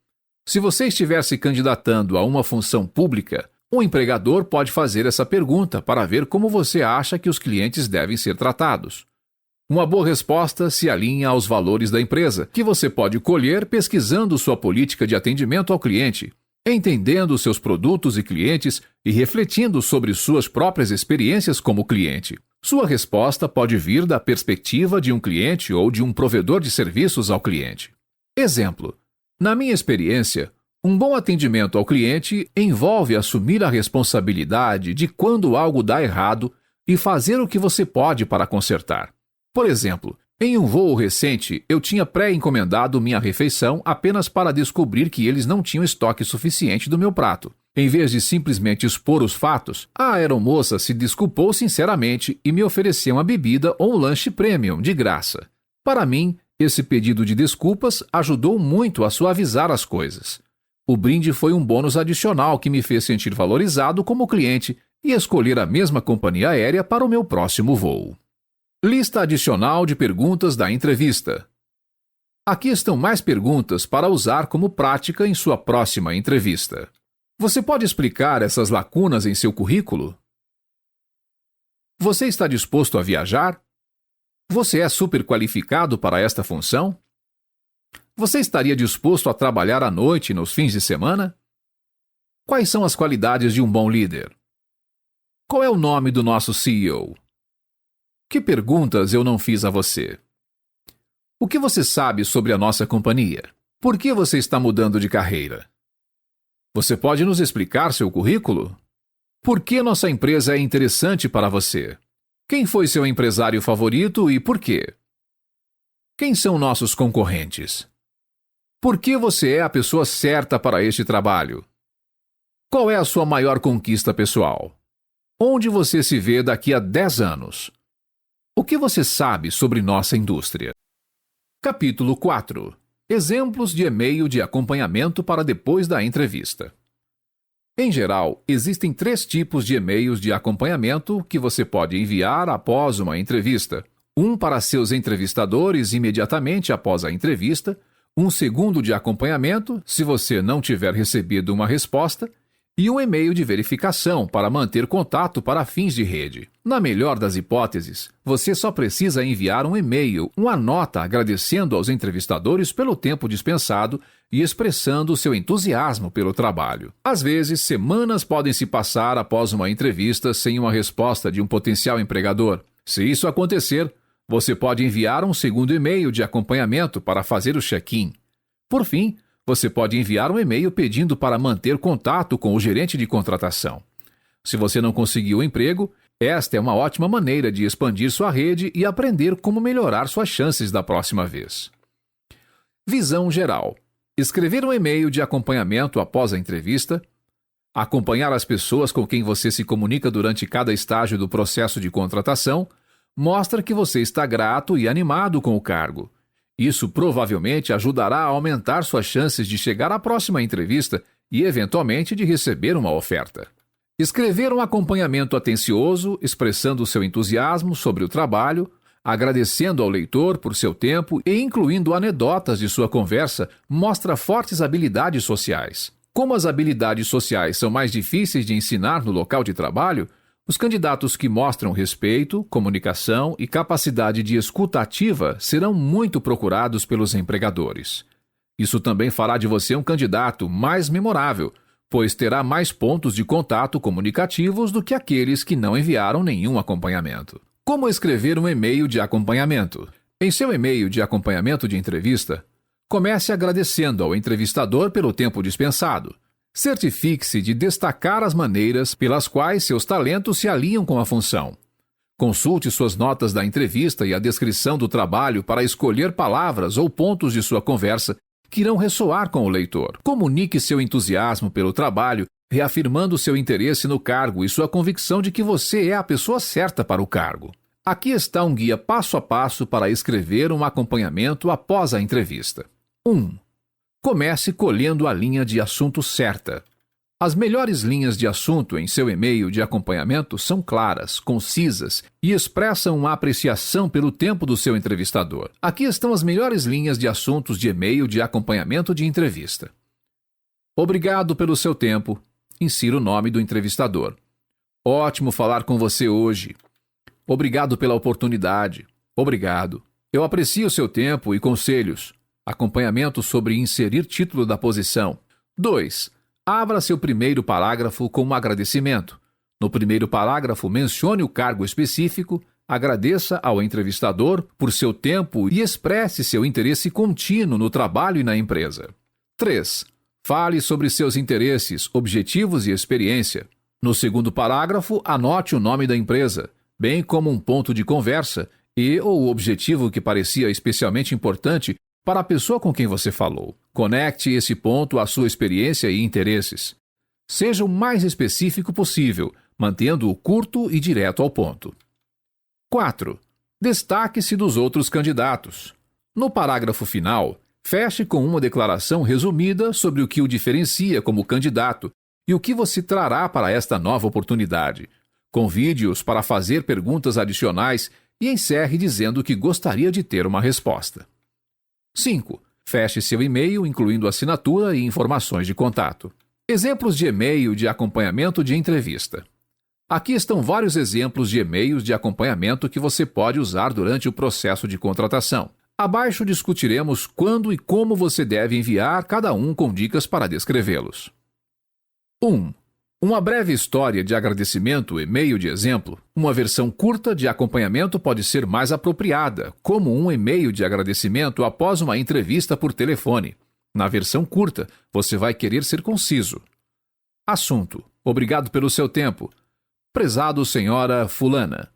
se você estiver se candidatando a uma função pública, o empregador pode fazer essa pergunta para ver como você acha que os clientes devem ser tratados. Uma boa resposta se alinha aos valores da empresa, que você pode colher pesquisando sua política de atendimento ao cliente, entendendo seus produtos e clientes e refletindo sobre suas próprias experiências como cliente. Sua resposta pode vir da perspectiva de um cliente ou de um provedor de serviços ao cliente. Exemplo: na minha experiência, um bom atendimento ao cliente envolve assumir a responsabilidade de quando algo dá errado, e fazer o que você pode para consertar. Por exemplo, em um voo recente, eu tinha pré-encomendado minha refeição apenas para descobrir que eles não tinham estoque suficiente do meu prato. Em vez de simplesmente expor os fatos, a aeromoça se desculpou sinceramente e me ofereceu uma bebida ou um lanche premium de graça. Para mim, esse pedido de desculpas ajudou muito a suavizar as coisas. O brinde foi um bônus adicional que me fez sentir valorizado como cliente e escolher a mesma companhia aérea para o meu próximo voo. Lista adicional de perguntas da entrevista. Aqui estão mais perguntas para usar como prática em sua próxima entrevista. Você pode explicar essas lacunas em seu currículo? Você está disposto a viajar? Você é super qualificado para esta função? Você estaria disposto a trabalhar à noite e nos fins de semana? Quais são as qualidades de um bom líder? Qual é o nome do nosso CEO? Que perguntas eu não fiz a você? O que você sabe sobre a nossa companhia? Por que você está mudando de carreira? Você pode nos explicar seu currículo? Por que nossa empresa é interessante para você? Quem foi seu empresário favorito e por quê? Quem são nossos concorrentes? Por que você é a pessoa certa para este trabalho? Qual é a sua maior conquista pessoal? Onde você se vê daqui a 10 anos? O que você sabe sobre nossa indústria? Capítulo 4. Exemplos de e-mail de acompanhamento para depois da entrevista. Em geral, existem 3 tipos de e-mails de acompanhamento que você pode enviar após uma entrevista. Um para seus entrevistadores imediatamente após a entrevista, um segundo de acompanhamento, se você não tiver recebido uma resposta, e um e-mail de verificação para manter contato para fins de rede. Na melhor das hipóteses, você só precisa enviar um e-mail, uma nota agradecendo aos entrevistadores pelo tempo dispensado e expressando seu entusiasmo pelo trabalho. Às vezes, semanas podem se passar após uma entrevista sem uma resposta de um potencial empregador. Se isso acontecer, você pode enviar um segundo e-mail de acompanhamento para fazer o check-in. Por fim, você pode enviar um e-mail pedindo para manter contato com o gerente de contratação. Se você não conseguiu o emprego, esta é uma ótima maneira de expandir sua rede e aprender como melhorar suas chances da próxima vez. Visão geral. Escrever um e-mail de acompanhamento após a entrevista. Acompanhar as pessoas com quem você se comunica durante cada estágio do processo de contratação mostra que você está grato e animado com o cargo. Isso provavelmente ajudará a aumentar suas chances de chegar à próxima entrevista e, eventualmente, de receber uma oferta. Escrever um acompanhamento atencioso, expressando seu entusiasmo sobre o trabalho, agradecendo ao leitor por seu tempo e incluindo anedotas de sua conversa, mostra fortes habilidades sociais. Como as habilidades sociais são mais difíceis de ensinar no local de trabalho, os candidatos que mostram respeito, comunicação e capacidade de escuta ativa serão muito procurados pelos empregadores. Isso também fará de você um candidato mais memorável, pois terá mais pontos de contato comunicativos do que aqueles que não enviaram nenhum acompanhamento. Como escrever um e-mail de acompanhamento? Em seu e-mail de acompanhamento de entrevista, comece agradecendo ao entrevistador pelo tempo dispensado. Certifique-se de destacar as maneiras pelas quais seus talentos se alinham com a função. Consulte suas notas da entrevista e a descrição do trabalho para escolher palavras ou pontos de sua conversa que irão ressoar com o leitor. Comunique seu entusiasmo pelo trabalho, reafirmando seu interesse no cargo e sua convicção de que você é a pessoa certa para o cargo. Aqui está um guia passo a passo para escrever um acompanhamento após a entrevista. 1. Comece colhendo a linha de assunto certa. As melhores linhas de assunto em seu e-mail de acompanhamento são claras, concisas e expressam uma apreciação pelo tempo do seu entrevistador. Aqui estão as melhores linhas de assuntos de e-mail de acompanhamento de entrevista. Obrigado pelo seu tempo. Insira o nome do entrevistador. Ótimo falar com você hoje. Obrigado pela oportunidade. Obrigado. Eu aprecio seu tempo e conselhos. Acompanhamento sobre inserir título da posição. 2. Abra seu primeiro parágrafo com um agradecimento. No primeiro parágrafo, mencione o cargo específico, agradeça ao entrevistador por seu tempo e expresse seu interesse contínuo no trabalho e na empresa. 3. Fale sobre seus interesses, objetivos e experiência. No segundo parágrafo, anote o nome da empresa. bem como um ponto de conversa ou objetivo que parecia especialmente importante para a pessoa com quem você falou. Conecte esse ponto à sua experiência e interesses. Seja o mais específico possível, mantendo-o curto e direto ao ponto. 4. Destaque-se dos outros candidatos. No parágrafo final, feche com uma declaração resumida sobre o que o diferencia como candidato e o que você trará para esta nova oportunidade. Convide-os para fazer perguntas adicionais e encerre dizendo que gostaria de ter uma resposta. 5. Feche seu e-mail, incluindo assinatura e informações de contato. Exemplos de e-mail de acompanhamento de entrevista. Aqui estão vários exemplos de e-mails de acompanhamento que você pode usar durante o processo de contratação. Abaixo discutiremos quando e como você deve enviar cada um com dicas para descrevê-los. 1. Uma breve história de agradecimento, e-mail de exemplo. Uma versão curta de acompanhamento pode ser mais apropriada, como um e-mail de agradecimento após uma entrevista por telefone. Na versão curta, você vai querer ser conciso. Assunto: obrigado pelo seu tempo. Prezado senhora fulana.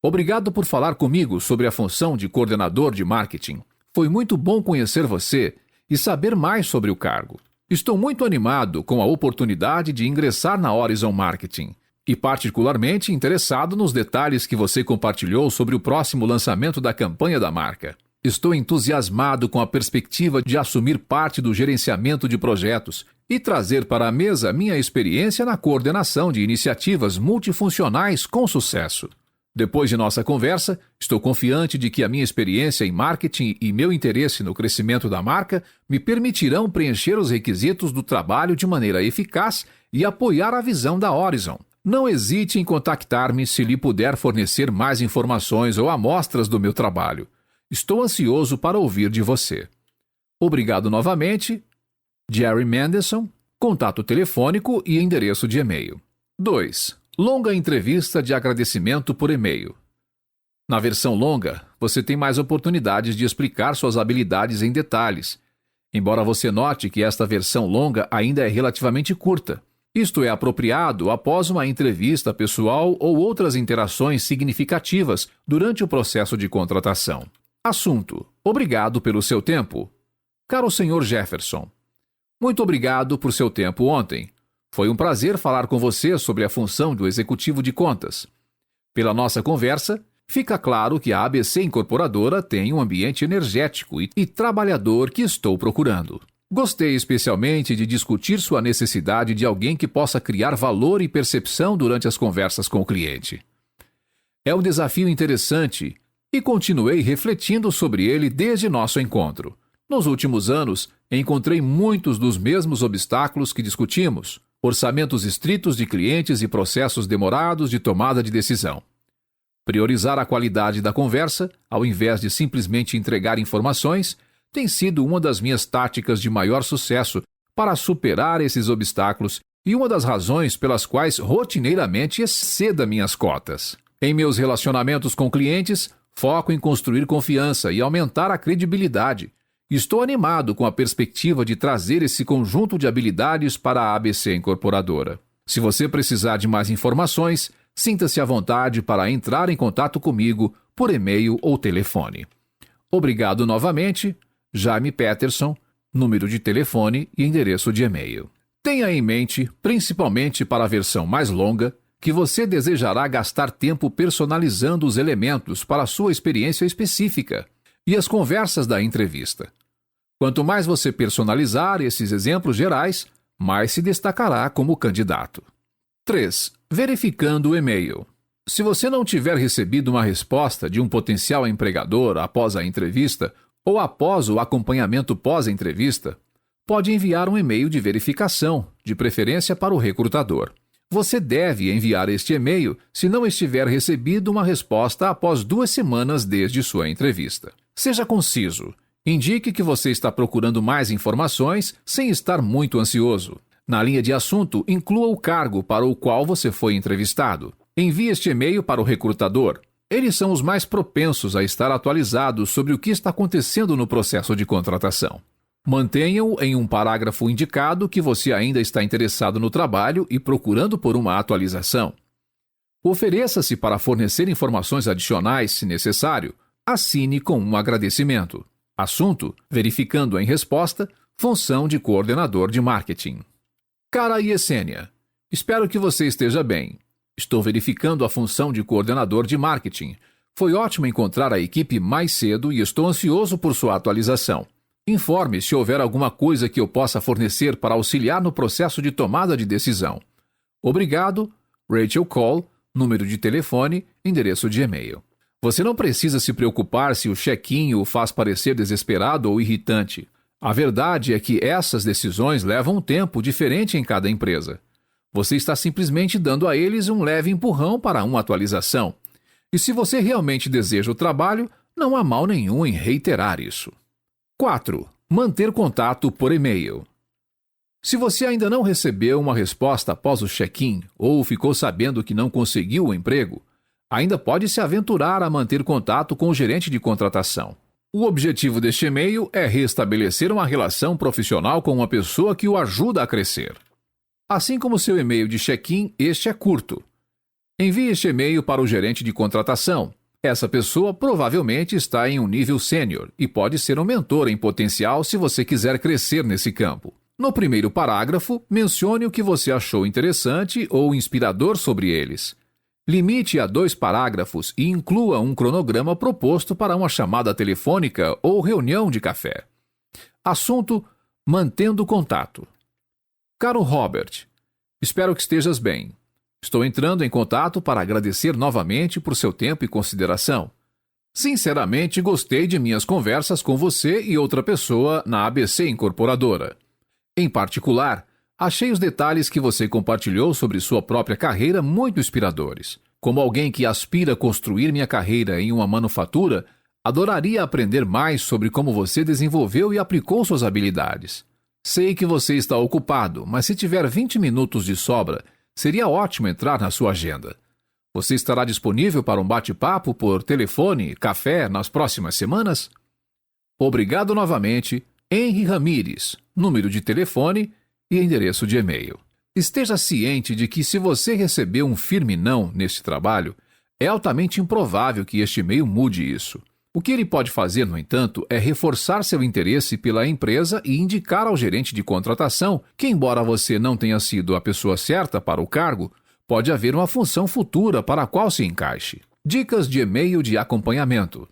Obrigado por falar comigo sobre a função de coordenador de marketing. Foi muito bom conhecer você e saber mais sobre o cargo. Estou muito animado com a oportunidade de ingressar na Horizon Marketing e particularmente interessado nos detalhes que você compartilhou sobre o próximo lançamento da campanha da marca. Estou entusiasmado com a perspectiva de assumir parte do gerenciamento de projetos e trazer para a mesa minha experiência na coordenação de iniciativas multifuncionais com sucesso. Depois de nossa conversa, estou confiante de que a minha experiência em marketing e meu interesse no crescimento da marca me permitirão preencher os requisitos do trabalho de maneira eficaz e apoiar a visão da Horizon. Não hesite em contactar-me se lhe puder fornecer mais informações ou amostras do meu trabalho. Estou ansioso para ouvir de você. Obrigado novamente. Jerry Mendelson, contato telefônico e endereço de e-mail. 2. Longa entrevista de agradecimento por e-mail. Na versão longa, você tem mais oportunidades de explicar suas habilidades em detalhes, embora você note que esta versão longa ainda é relativamente curta. Isto é apropriado após uma entrevista pessoal ou outras interações significativas durante o processo de contratação. Assunto: obrigado pelo seu tempo. Caro Sr. Jefferson, muito obrigado por seu tempo ontem. Foi um prazer falar com você sobre a função do executivo de contas. Pela nossa conversa, fica claro que a ABC Incorporadora tem um ambiente energético e trabalhador que estou procurando. Gostei especialmente de discutir sua necessidade de alguém que possa criar valor e percepção durante as conversas com o cliente. É um desafio interessante e continuei refletindo sobre ele desde nosso encontro. Nos últimos anos, encontrei muitos dos mesmos obstáculos que discutimos: orçamentos estritos de clientes e processos demorados de tomada de decisão. Priorizar a qualidade da conversa, ao invés de simplesmente entregar informações, tem sido uma das minhas táticas de maior sucesso para superar esses obstáculos e uma das razões pelas quais rotineiramente exceda minhas cotas. Em meus relacionamentos com clientes, foco em construir confiança e aumentar a credibilidade. Estou animado com a perspectiva de trazer esse conjunto de habilidades para a ABC Incorporadora. Se você precisar de mais informações, sinta-se à vontade para entrar em contato comigo por e-mail ou telefone. Obrigado novamente, Jaime Peterson, número de telefone e endereço de e-mail. Tenha em mente, principalmente para a versão mais longa, que você desejará gastar tempo personalizando os elementos para a sua experiência específica e as conversas da entrevista. Quanto mais você personalizar esses exemplos gerais, mais se destacará como candidato. 3. Verificando o e-mail. Se você não tiver recebido uma resposta de um potencial empregador após a entrevista ou após o acompanhamento pós-entrevista, pode enviar um e-mail de verificação, de preferência para o recrutador. Você deve enviar este e-mail se não estiver recebido uma resposta após 2 semanas desde sua entrevista. Seja conciso. Indique que você está procurando mais informações sem estar muito ansioso. Na linha de assunto, inclua o cargo para o qual você foi entrevistado. Envie este e-mail para o recrutador. Eles são os mais propensos a estar atualizados sobre o que está acontecendo no processo de contratação. Mantenha-o em um parágrafo indicado que você ainda está interessado no trabalho e procurando por uma atualização. Ofereça-se para fornecer informações adicionais, se necessário. Assine com um agradecimento. Assunto: verificando em resposta, função de coordenador de marketing. Cara Yesenia, espero que você esteja bem. Estou verificando a função de coordenador de marketing. Foi ótimo encontrar a equipe mais cedo e estou ansioso por sua atualização. Informe se houver alguma coisa que eu possa fornecer para auxiliar no processo de tomada de decisão. Obrigado, Rachel Cole, número de telefone, endereço de e-mail. Você não precisa se preocupar se o check-in o faz parecer desesperado ou irritante. A verdade é que essas decisões levam um tempo diferente em cada empresa. Você está simplesmente dando a eles um leve empurrão para uma atualização. E se você realmente deseja o trabalho, não há mal nenhum em reiterar isso. 4. Manter contato por e-mail. Se você ainda não recebeu uma resposta após o check-in ou ficou sabendo que não conseguiu o emprego, ainda pode se aventurar a manter contato com o gerente de contratação. O objetivo deste e-mail é restabelecer uma relação profissional com uma pessoa que o ajuda a crescer. Assim como seu e-mail de check-in, este é curto. Envie este e-mail para o gerente de contratação. Essa pessoa provavelmente está em um nível sênior e pode ser um mentor em potencial se você quiser crescer nesse campo. No primeiro parágrafo, mencione o que você achou interessante ou inspirador sobre eles. Limite a 2 parágrafos e inclua um cronograma proposto para uma chamada telefônica ou reunião de café. Assunto: mantendo contato. Caro Robert, espero que estejas bem. Estou entrando em contato para agradecer novamente por seu tempo e consideração. Sinceramente, gostei de minhas conversas com você e outra pessoa na ABC Incorporadora. Em particular, achei os detalhes que você compartilhou sobre sua própria carreira muito inspiradores. Como alguém que aspira a construir minha carreira em uma manufatura, adoraria aprender mais sobre como você desenvolveu e aplicou suas habilidades. Sei que você está ocupado, mas se tiver 20 minutos de sobra, seria ótimo entrar na sua agenda. Você estará disponível para um bate-papo por telefone e café nas próximas semanas? Obrigado novamente, Henry Ramírez, número de telefone e endereço de e-mail. Esteja ciente de que se você recebeu um firme não neste trabalho, é altamente improvável que este e-mail mude isso. O que ele pode fazer, no entanto, é reforçar seu interesse pela empresa e indicar ao gerente de contratação que, embora você não tenha sido a pessoa certa para o cargo, pode haver uma função futura para a qual se encaixe. Dicas de e-mail de acompanhamento.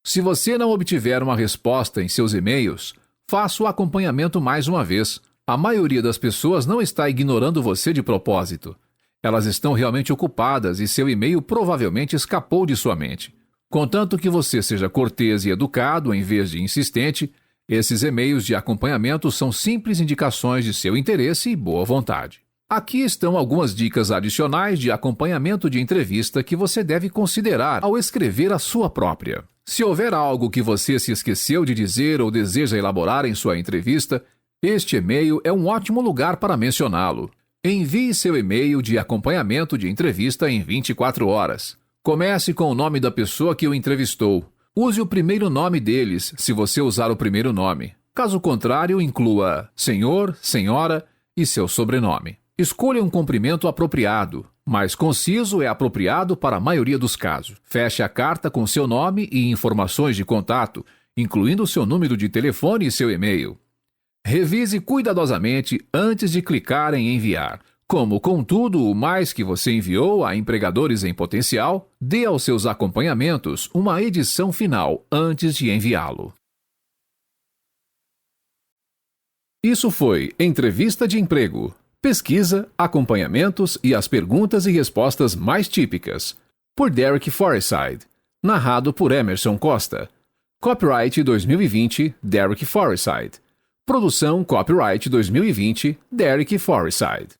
Se você não obtiver uma resposta em seus e-mails, faça o acompanhamento mais uma vez. A maioria das pessoas não está ignorando você de propósito. Elas estão realmente ocupadas e seu e-mail provavelmente escapou de sua mente. Contanto que você seja cortês e educado em vez de insistente, esses e-mails de acompanhamento são simples indicações de seu interesse e boa vontade. Aqui estão algumas dicas adicionais de acompanhamento de entrevista que você deve considerar ao escrever a sua própria. Se houver algo que você se esqueceu de dizer ou deseja elaborar em sua entrevista, este e-mail é um ótimo lugar para mencioná-lo. Envie seu e-mail de acompanhamento de entrevista em 24 horas. Comece com o nome da pessoa que o entrevistou. Use o primeiro nome deles, se você usar o primeiro nome. Caso contrário, inclua senhor, senhora e seu sobrenome. Escolha um comprimento apropriado. Mais conciso é apropriado para a maioria dos casos. Feche a carta com seu nome e informações de contato, incluindo seu número de telefone e seu e-mail. Revise cuidadosamente antes de clicar em enviar. Como, contudo, o mais que você enviou a empregadores em potencial, dê aos seus acompanhamentos uma edição final antes de enviá-lo. Isso foi Entrevista de Emprego. Pesquisa, acompanhamentos e as perguntas e respostas mais típicas. Por Derek Forsythe. Narrado por Emerson Costa. Copyright 2020, Derek Forsythe. Produção Copyright 2020, Derek Forsythe.